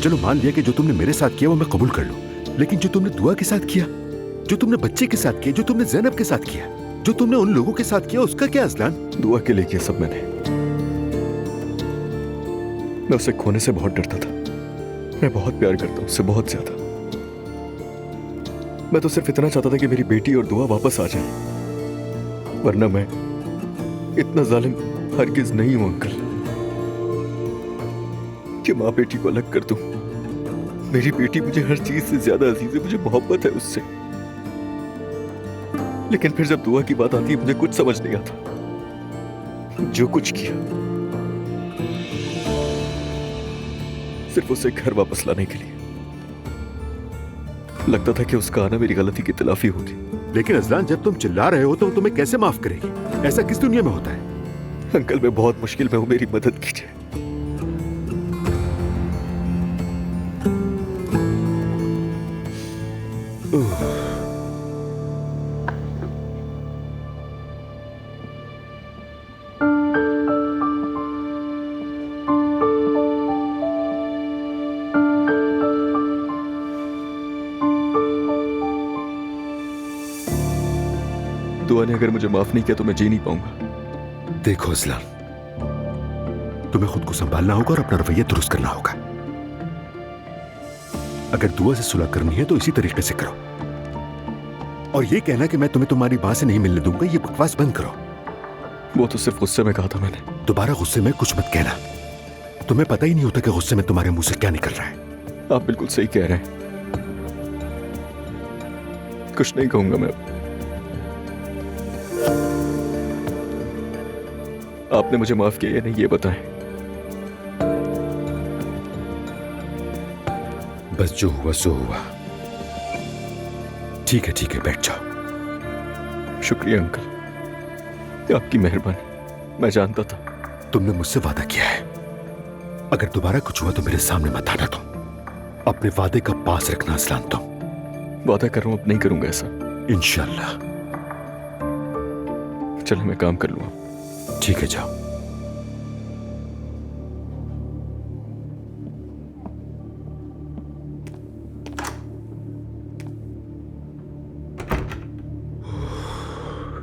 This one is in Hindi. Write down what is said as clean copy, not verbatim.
चलो मान लिया कि जो तुमने मेरे साथ किया वो मैं कबूल कर लूं, लेकिन जो तुमने दुआ के साथ किया, जो तुमने बच्चे के साथ किया, जो तुमने ज़ैनब के साथ किया, जो तुमने उन लोगों के साथ किया, उसका क्या असलान? दुआ के लिए किया सब मैंने। मैं उसे खोने से बहुत डरता था। मैं बहुत प्यार करता हूँ उससे, बहुत ज्यादा। मैं तो सिर्फ इतना चाहता था कि मेरी बेटी और दुआ वापस आ जाए, वरना मैं इतना जालिम हरगिज नहीं हूं अंकल कि माँ बेटी को अलग कर दूं। मेरी बेटी मुझे हर चीज से ज्यादा अजीज है, मुझे मोहब्बत है उससे। लेकिन फिर जब दुआ की बात आती है मुझे कुछ समझ नहीं आता। जो कुछ किया सिर्फ उसे घर वापस लाने के लिए। लगता था कि उसका आना मेरी गलती की तलाफी होगी। लेकिन अजलान, जब तुम चिल्ला रहे हो तो वो तुम्हें कैसे माफ करेगी? ऐसा किस दुनिया में होता है? अंकल मैं बहुत मुश्किल में हूं, मेरी मदद कीजिए। दुआ ने अगर मुझे माफ नहीं किया तो मैं जी नहीं पाऊंगा। देखो अजलान, तुम्हें खुद को संभालना होगा और अपना रवैया दुरुस्त करना होगा। अगर दुआ से सुलह करनी है तो इसी तरीके से करो, और ये कहना कि मैं तुम्हें तुम्हारी मां से नहीं मिलने दूंगा, ये बकवास बंद करो। वो तो सिर्फ गुस्से में कहा था मैंने। दोबारा गुस्से में कुछ मत कहना। तुम्हें पता ही नहीं होता कि गुस्से में तुम्हारे मुंह से क्या निकल रहा है। आप बिल्कुल सही कह रहे हैं। कुछ नहीं कहूंगा मैं। आपने मुझे माफ किया या नहीं ये बताएं। बस जो हुआ सो हुआ। ठीक है ठीक है, बैठ जाओ। शुक्रिया अंकल, आपकी मेहरबानी। मैं जानता था। तुमने मुझसे वादा किया है, अगर दोबारा कुछ हुआ तो मेरे सामने मत आना। तुम अपने वादे का पास रखना अजलान। तुम वादा कर रहा हूं अब नहीं करूंगा ऐसा, इंशाल्लाह। चलो मैं काम कर लूंगा। ठीक है, जाओ।